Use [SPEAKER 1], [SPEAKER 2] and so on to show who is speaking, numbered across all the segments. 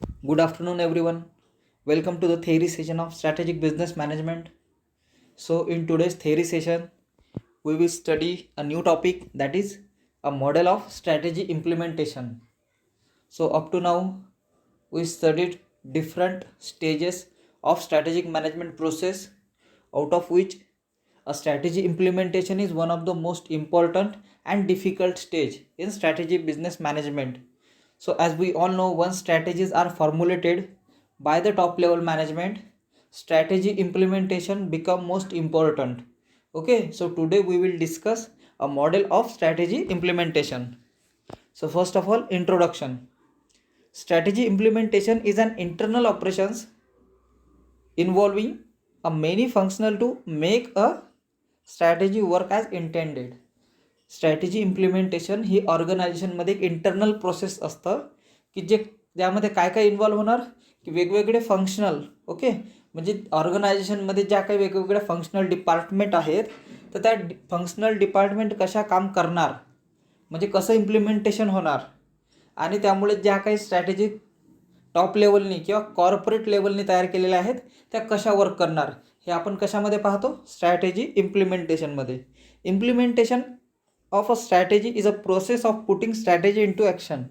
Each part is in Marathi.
[SPEAKER 1] Good afternoon, everyone. Welcome to the theory session of strategic business management. So, in today's theory session, we will study a new topic, that is a model of strategy implementation. So, up to now, we studied different stages of strategic management process, out of which a strategy implementation is one of the most important and difficult stage in strategy business management. So as we all know, once strategies are formulated by the top level management, strategy implementation become most important. Okay, so today we will discuss a model of strategy implementation. So first of all, introduction. Strategy implementation is an internal operations involving a many functional to make a strategy work as intended. Strategy implementation ही ऑर्गनायझेशनमध्ये एक इंटरनल प्रोसेस असतं की जे त्यामध्ये काय काय इन्व्हॉल्व होणार की वेगवेगळे फंक्शनल म्हणजे ऑर्गनायझेशनमध्ये ज्या काही वेगवेगळ्या फंक्शनल डिपार्टमेंट आहेत तर त्या फंक्शनल डिपार्टमेंट कशा काम करणार म्हणजे कसं इम्प्लिमेंटेशन होणार आणि त्यामुळे ज्या काही स्ट्रॅटेजी टॉप लेवलनी किंवा कॉर्पोरेट लेवलनी तयार केलेल्या आहेत त्या कशा वर्क करणार हे आपण कशामध्ये पाहतो स्ट्रॅटेजी इम्प्लिमेंटेशनमध्ये. Implementation of a strategy is a process of putting strategy into action.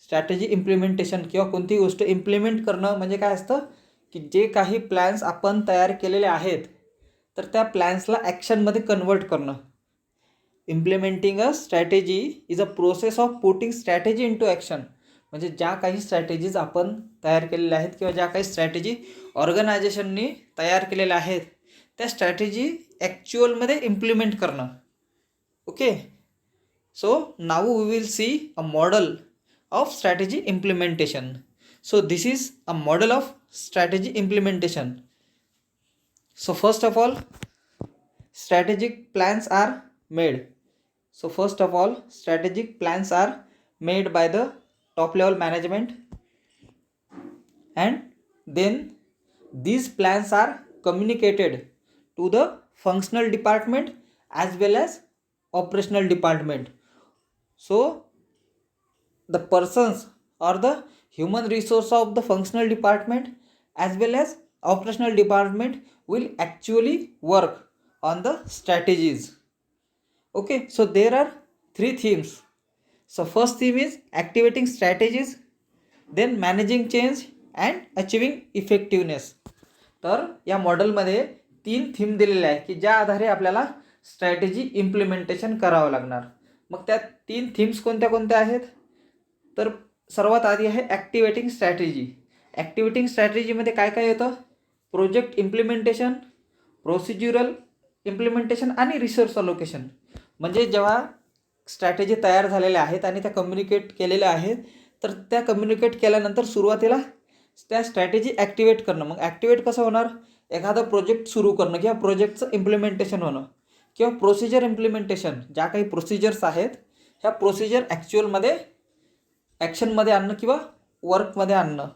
[SPEAKER 1] Strategy implementation किंवा कोणतीही गोष्ट इम्प्लिमेंट करणं म्हणजे काय असतं की जे काही प्लॅन्स आपण तयार केलेले आहेत तर त्या प्लॅन्सला ॲक्शनमध्ये कन्वर्ट करणं. Implementing a strategy is a process of putting strategy into action म्हणजे ज्या काही स्ट्रॅटेजीज आपण तयार केलेल्या आहेत किंवा ज्या काही स्ट्रॅटेजी ऑर्गनायझेशननी तयार केलेल्या आहेत त्या स्ट्रॅटेजी ॲक्च्युअलमध्ये इम्प्लिमेंट करणं. Okay, so now we will see a model of strategy implementation. So this is a model of strategy implementation. So first of all, strategic plans are made. So first of all, strategic plans are made by the top level management, and then these plans are communicated to the functional department as well as operational department. So the persons or the human resource of the functional department as well as operational department will actually work on the strategies. Okay, so there are three themes. So first theme is activating strategies, then managing change and achieving effectiveness. तर या मॉडेलमध्ये तीन थीम दिलेले आहे की ज्या आधारे आपल्याला स्ट्रॅटेजी इम्प्लिमेंटेशन करावं लागणार. मग त्या तीन थीम्स कोणत्या कोणत्या आहेत तर सर्वात आधी आहे ॲक्टिवेटिंग स्ट्रॅटेजी. ॲक्टिवेटिंग स्ट्रॅटेजीमध्ये काय काय येतं प्रोजेक्ट इम्प्लिमेंटेशन, प्रोसिज्युरल इम्प्लिमेंटेशन आणि रिसोर्स अलोकेशन. म्हणजे जेव्हा स्ट्रॅटेजी तयार झालेल्या आहेत आणि त्या कम्युनिकेट केलेल्या आहेत तर त्या कम्युनिकेट केल्यानंतर सुरुवातीला त्या स्ट्रॅटेजी ॲक्टिवेट करणं. मग ॲक्टिवेट कसं होणार एखादा प्रोजेक्ट सुरू करणं किंवा प्रोजेक्टचं इम्प्लिमेंटेशन होणं किंवा प्रोसिजर इम्प्लिमेंटेशन. ज्या काही प्रोसिजर्स आहेत ह्या प्रोसिजर ॲक्च्युअलमध्ये ॲक्शनमध्ये आणणं किंवा वर्कमध्ये आणणं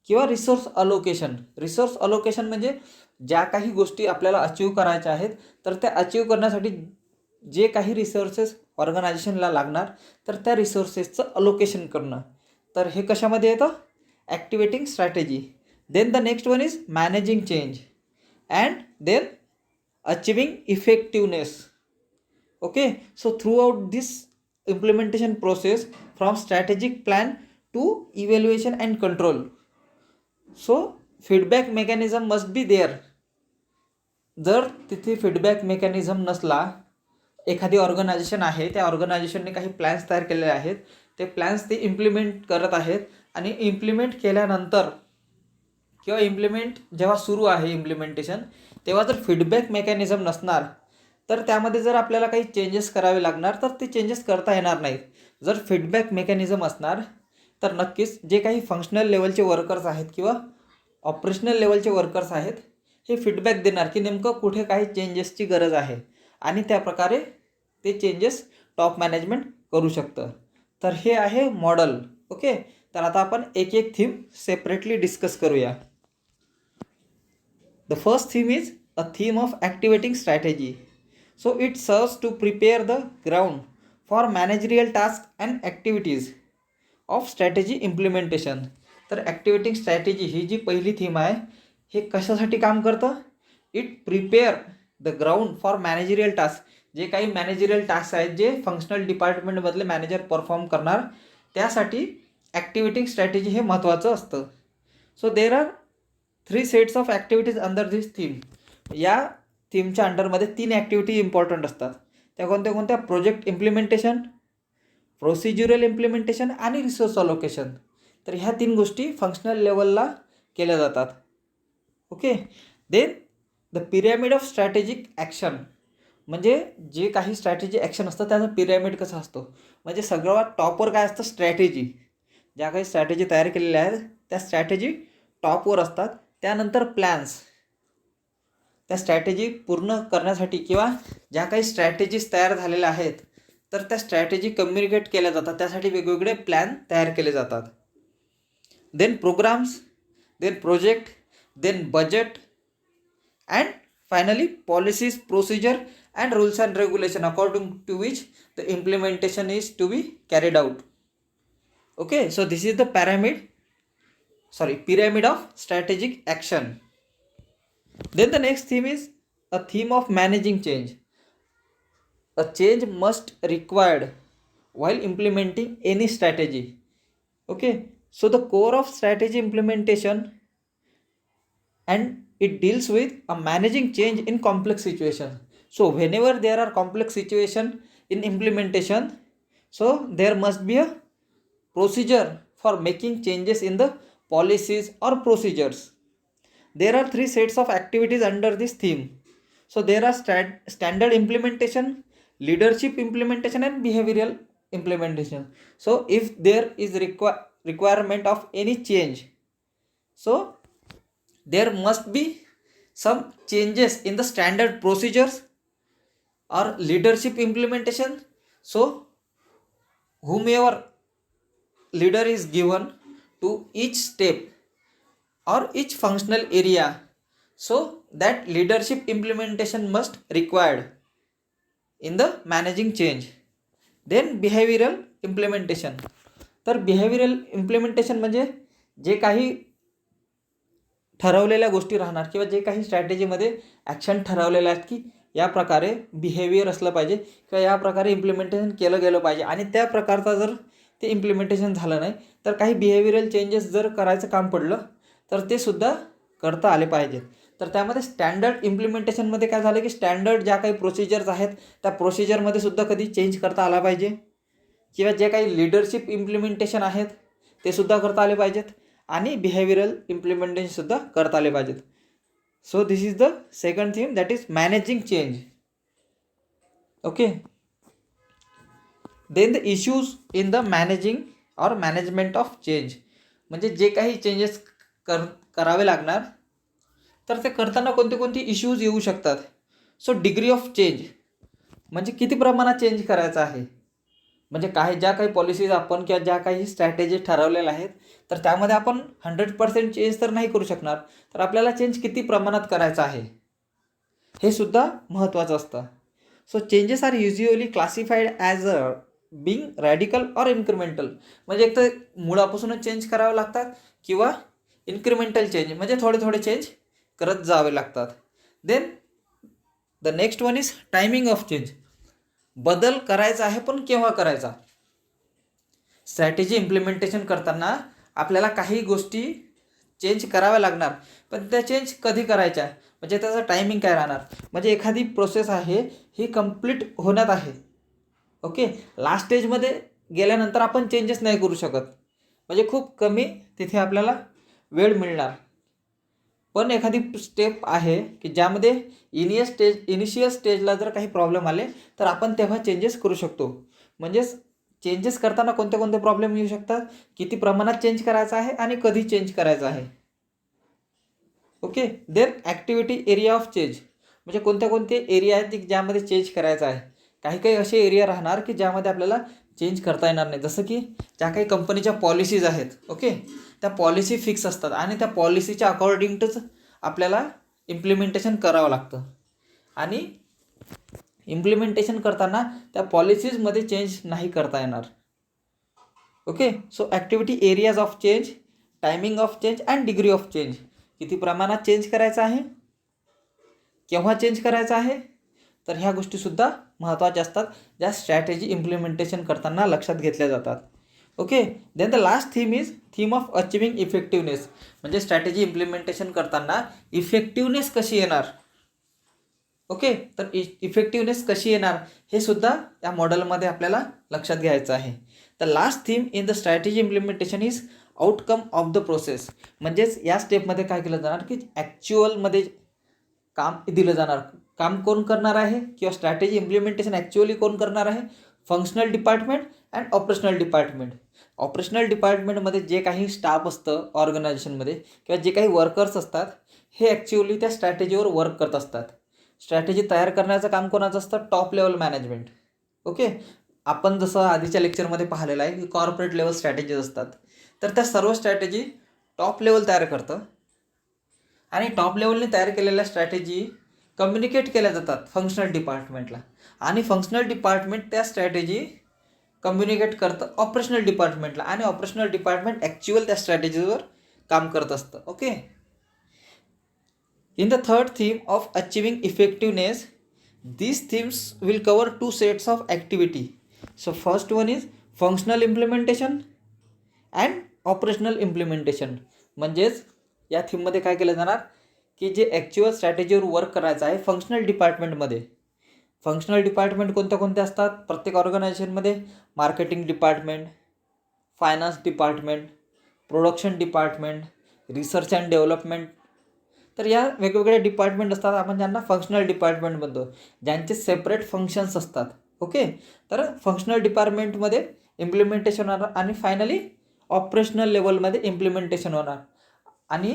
[SPEAKER 1] किंवा रिसोर्स अलोकेशन. रिसोर्स अलोकेशन म्हणजे ज्या काही गोष्टी आपल्याला अचीव करायच्या आहेत तर त्या अचीव करण्यासाठी जे काही रिसोर्सेस ऑर्गनायझेशनला लागणार तर त्या रिसोर्सेसचं अलोकेशन करणं. तर हे कशामध्ये येतं activating strategy. Then the next one is managing change and then achieving effectiveness. Okay, so throughout this implementation process from strategic plan to evaluation and control. So feedback mechanism must be there. जर तिथे फीडबॅक मेकॅनिझम नसला, एखादी ऑर्गनायझेशन आहे त्या ऑर्गनायझेशनने काही प्लॅन्स तयार केलेले आहेत ते प्लॅन्स ते इम्प्लिमेंट करत आहेत आणि इम्प्लिमेंट केल्यानंतर किंवा इम्प्लिमेंट जेव्हा सुरू आहे इम्प्लिमेंटेशन तेव्हा जर फीडबॅक मेकॅनिझम नसणार तर त्यामध्ये जर आपल्याला काही चेंजेस करावे लागणार तर ते चेंजेस करता येणार नाहीत. जर फीडबॅक मेकॅनिझम असणार तर नक्कीच जे काही फंक्शनल लेवलचे वर्कर्स आहेत किंवा ऑपरेशनल लेवलचे वर्कर्स आहेत हे फीडबॅक देणार की नेमकं कुठे काही चेंजेसची गरज आहे आणि त्या प्रकारे ते चेंजेस टॉप मॅनेजमेंट करू शकतं. तर हे आहे मॉडल. ओके, तर आता आपण एक एक थीम सेपरेटली डिस्कस करूया. The first theme is a theme of activating strategy. So it serves to prepare the ground for managerial tasks and activities of strategy implementation. तर ॲक्टिवेटिंग स्ट्रॅटेजी ही जी पहिली थीम आहे हे कशासाठी काम करतं? It prepare the ground for managerial task. जे काही मॅनेजरियल टास्क आहेत जे फंक्शनल डिपार्टमेंटमधले मॅनेजर परफॉर्म करणार त्यासाठी ॲक्टिवेटिंग स्ट्रॅटेजी हे महत्त्वाचं असतं. So there are 3 sets of activities under this theme. या थीमच्या अंडरमध्ये 3 ॲक्टिव्हिटी इम्पॉर्टंट असतात. त्या कोणत्या कोणत्या? प्रोजेक्ट इम्प्लिमेंटेशन, प्रोसिज्युरल इम्प्लिमेंटेशन आणि रिसोर्स अलोकेशन. तर ह्या 3 गोष्टी फंक्शनल लेवलला केल्या जातात. Okay. Then the pyramid of strategic action. म्हणजे जे काही स्ट्रॅटेजी ॲक्शन असतं त्याचा पिरॅमिड कसा असतो? म्हणजे सगळ्यात टॉपवर काय असतं? स्ट्रॅटेजी. ज्या काही स्ट्रॅटेजी तयार केलेल्या आहेत त्या स्ट्रॅटेजी टॉपवर असतात. त्यानंतर प्लॅन्स. त्या स्ट्रॅटेजी पूर्ण करण्यासाठी किंवा ज्या काही स्ट्रॅटेजीज तयार झालेल्या आहेत तर त्या स्ट्रॅटेजी कम्युनिकेट केल्या जातात. त्यासाठी वेगवेगळे प्लॅन तयार केले जातात. Then programs, then project, then budget and finally policies, procedure and rules and regulation according to which the implementation is to be carried out. Okay. So this is the pyramid of strategic action. Then the next theme is a theme of managing change. A change must required while implementing any strategy. Okay. So the core of strategy implementation and it deals with a managing change in complex situations. So whenever there are complex situation in implementation, so there must be a procedure for making changes in the policies or procedures. There are 3 sets of activities under this theme. So there are standard implementation, leadership implementation and behavioral implementation. So if there is requirement of any change, so there must be some changes in the standard procedures or leadership implementation. So whomever leader is given to each step or each functional area, so that leadership implementation must required in the managing change. Then behavioral implementation. तर बिहेवियरल इम्प्लिमेंटेशन म्हणजे जे काही ठरवलेल्या गोष्टी राहणार किंवा जे काही स्ट्रॅटेजीमध्ये ॲक्शन ठरवलेलं आहेत की या प्रकारे बिहेवियर असलं पाहिजे किंवा या प्रकारे इम्प्लिमेंटेशन केलं गेलं पाहिजे आणि त्या प्रकारचा जर ते इम्प्लिमेंटेशन झालं नाही तर काही बिहेवियरल चेंजेस जर करायचं काम पडलं तर ते सुद्धा करता आले पाहिजेत. तर त्यामध्ये स्टँडर्ड इम्प्लिमेंटेशनमध्ये काय झालं की स्टँडर्ड ज्या काही प्रोसिजर्स आहेत त्या प्रोसिजरमध्ये सुद्धा कधी चेंज करता आला पाहिजे किंवा जे काही लिडरशिप इम्प्लिमेंटेशन आहेत ते सुद्धा करता आले पाहिजेत आणि बिहेवियरल इम्प्लिमेंटेशनसुद्धा करता आले पाहिजेत. So this is the second theme, that is managing change. Okay. Then the issues in the managing or management of change. म्हणजे जे काही चेंजेस करावे लागणार तर ते करताना कोणते कोणते इश्यूज येऊ शकतात. सो डिग्री ऑफ चेंज म्हणजे किती प्रमाणात चेंज करायचं आहे. म्हणजे ज्या काही पॉलिसीज आपण किंवा ज्या काही स्ट्रॅटेजी ठरवलेल्या आहेत तर त्यामध्ये आपण 100% चेंज तर नाही करू शकणार. तर आपल्याला चेंज किती प्रमाणात करायचं आहे हे सुद्धा महत्त्वाचं असतं. So changes are usually classified as a being radical or incremental. म्हणजे एक तर मुळापासूनच चेंज करावे लागतात किंवा इन्क्रिमेंटल चेंज म्हणजे थोडे थोडे चेंज करत जावे लागतात. Then the next one is timing of change. बदल करायचा आहे पण केव्हा करायचा. स्ट्रॅटेजी इम्प्लिमेंटेशन करताना आपल्याला काही गोष्टी चेंज कराव्या लागणार पण त्या चेंज कधी करायच्या म्हणजे त्याचं टायमिंग काय राहणार. म्हणजे एखादी प्रोसेस आहे ही कंप्लीट होण्यात आहे. ओके. लास्ट स्टेजमध्ये गेल्यानंतर आपण चेंजेस नाही करू शकत म्हणजे खूप कमी तिथे आपल्याला वेळ मिळणार. पण एखादी स्टेप आहे की ज्यामध्ये इनिशियल स्टेजला जर काही प्रॉब्लेम आले तर आपण तेव्हा चेंजेस करू शकतो. म्हणजेच चेंजेस करताना कोणते कोणते प्रॉब्लेम येऊ शकतात, किती प्रमाणात चेंज करायचं आहे आणि कधी चेंज करायचं आहे. Okay. Then activity area of change म्हणजे कोणते कोणते एरिया आहेत की ज्यामध्ये चेंज करायचं आहे. काही काही असे एरिया राहणार की ज्यामध्ये आपल्याला चेंज करता येणार नाही. जसं की ज्या काही कंपनीच्या पॉलिसीज आहेत. ओके. त्या पॉलिसी फिक्स असतात आणि त्या पॉलिसीच्या अकॉर्डिंग टूच आपल्याला इम्प्लिमेंटेशन करावं लागतं आणि इम्प्लिमेंटेशन करताना त्या पॉलिसीजमध्ये चेंज नाही करता येणार. Okay. So activity areas of change timing of change and degree of change. किती प्रमाणात चेंज करायचं आहे, केव्हा चेंज करायचं आहे, तर ह्या गोष्टीसुद्धा महत्त्वाच्या असतात, ज्या स्ट्रॅटेजी इम्प्लिमेंटेशन करताना लक्षात घेतल्या जातात. Okay. Then the last theme is theme of achieving effectiveness. म्हणजे स्ट्रॅटेजी इम्प्लिमेंटेशन करताना इफेक्टिव्हनेस कशी येणार. ओके. तर इफेक्टिव्हनेस कशी येणार हे सुद्धा या मॉडेलमध्ये आपल्याला लक्षात घ्यायचं आहे. The last theme in the strategy implementation is outcome of the process. म्हणजेच या स्टेपमध्ये काय केलं जाणार की ॲक्च्युअलमध्ये काम दिलं जाणार. काम कोण करणार आहे किंवा स्ट्रॅटेजी इम्प्लिमेंटेशन ॲक्च्युअली कोण करणार आहे, functional department and operational department. Operational डिपार्टमेंटमध्ये जे काही स्टाफ असतं ऑर्गनायझेशनमध्ये किंवा जे काही वर्कर्स असतात हे ॲक्च्युअली त्या स्ट्रॅटेजीवर वर्क करत असतात. स्ट्रॅटेजी तयार करण्याचं काम कोणाचं असतं, टॉप लेवल मॅनेजमेंट. ओके. आपण जसं आधीच्या लेक्चरमध्ये पाहिलेलं आहे की कॉर्पोरेट लेवल स्ट्रॅटेजीज असतात, तर त्या सर्व स्ट्रॅटेजी टॉप लेवल तयार करतं आणि टॉप लेवलने तयार केलेल्या स्ट्रॅटेजी कम्युनिकेट केल्या जातात फंक्शनल डिपार्टमेंटला आणि फंक्शनल डिपार्टमेंट त्या स्ट्रॅटेजी कम्युनिकेट करतं ऑपरेशनल डिपार्टमेंटला आणि ऑपरेशनल डिपार्टमेंट ॲक्च्युअल त्या स्ट्रॅटेजीवर काम करत असतं. Okay. In the third theme of achieving effectiveness, these themes will cover two sets of activity. So first one is functional implementation and operational implementation. म्हणजेच या थीममध्ये काय केलं जाणार की जे ॲक्च्युअल स्ट्रॅटेजीवर वर्क करायचं आहे फंक्शनल डिपार्टमेंटमध्ये. फंक्शनल डिपार्टमेंट कोणत्या कोणत्या असतात प्रत्येक ऑर्गनायझेशनमध्ये, marketing department, finance department, production department, research and development. तर या वेगवेगळ्या डिपार्टमेंट असतात, आपण ज्यांना फंक्शनल डिपार्टमेंट म्हणतो, ज्यांचे सेपरेट फंक्शन्स असतात. ओके. तर फंक्शनल डिपार्टमेंटमध्ये इम्प्लिमेंटेशन होणार आणि फायनली ऑपरेशनल लेवलमध्ये इम्प्लिमेंटेशन होणार आणि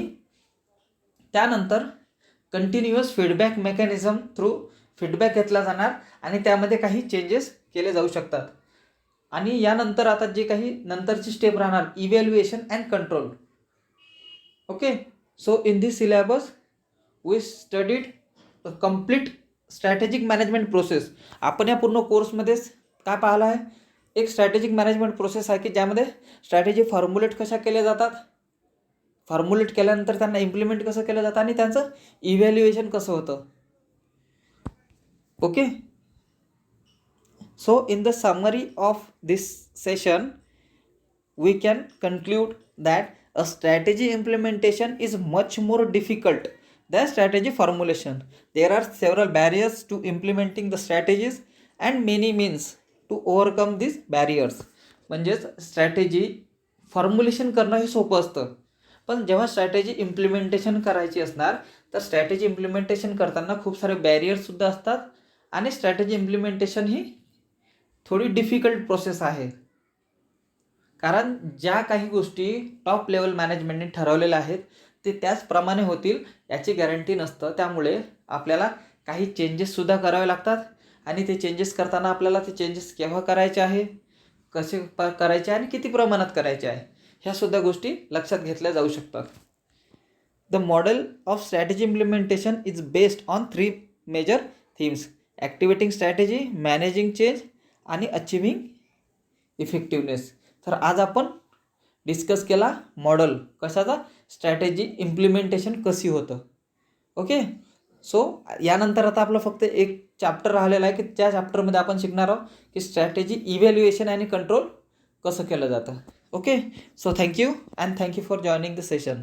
[SPEAKER 1] त्यानंतर continuous feedback mechanism through feedback घेतला जाणार आणि त्यामध्ये काही चेंजेस केले जाऊ शकतात. आणि यानंतर आता जे काही नंतरची स्टेप राहणार evaluation and control. Okay. So in this syllabus we studied a complete strategic management process. आपण या पूर्ण कोर्समध्येच काय पाहिलं आहे, एक स्ट्रॅटेजिक मॅनेजमेंट प्रोसेस आहे की ज्यामध्ये स्ट्रॅटेजी फॉर्म्युलेट कशा केल्या जातात, फॉर्म्युलेट केल्यानंतर त्यांना इम्प्लिमेंट कसं केलं जातं आणि त्यांचं इव्हॅल्युएशन कसं होतं. Okay. So in the summary of this session we can conclude that a strategy implementation is much more difficult than strategy formulation. There are several barriers to implementing the strategies and many means to overcome these barriers. म्हणजेच स्ट्रॅटेजी फॉर्म्युलेशन करणं हे सोपं असतं, पण जेव्हा स्ट्रॅटेजी इम्प्लिमेंटेशन करायची असणार तर स्ट्रॅटेजी इम्प्लिमेंटेशन करताना खूप सारे बॅरियर्ससुद्धा असतात आणि स्ट्रॅटेजी इम्प्लिमेंटेशन ही थोडी डिफिकल्ट प्रोसेस आहे. कारण ज्या काही गोष्टी टॉप लेवल मॅनेजमेंटने ठरवलेल्या आहेत ते त्याचप्रमाणे होतील याची गॅरंटी नसतं. त्यामुळे आपल्याला काही चेंजेससुद्धा करावे लागतात आणि ते चेंजेस करताना आपल्याला ते चेंजेस केव्हा करायचे आहे, कसे करायचे आणि किती प्रमाणात करायचे आहे ह्यासुद्धा गोष्टी लक्षात घेतल्या जाऊ शकतात. The model of strategy implementation is based on 3 major themes: activating strategy, managing change आणि अचिव्हिंग इफेक्टिव्हनेस. तर आज आपण डिस्कस केला मॉडेल कशाचा, स्ट्रॅटेजी इम्प्लिमेंटेशन कशी होतं. ओके. सो यानंतर आता आपलं फक्त एक चॅप्टर राहिलेला आहे की त्या चॅप्टरमध्ये आपण शिकणार आहोत की स्ट्रॅटेजी इव्हॅल्युएशन आणि कंट्रोल कसं केलं जातं. Okay. So thank you and thank you for joining the session.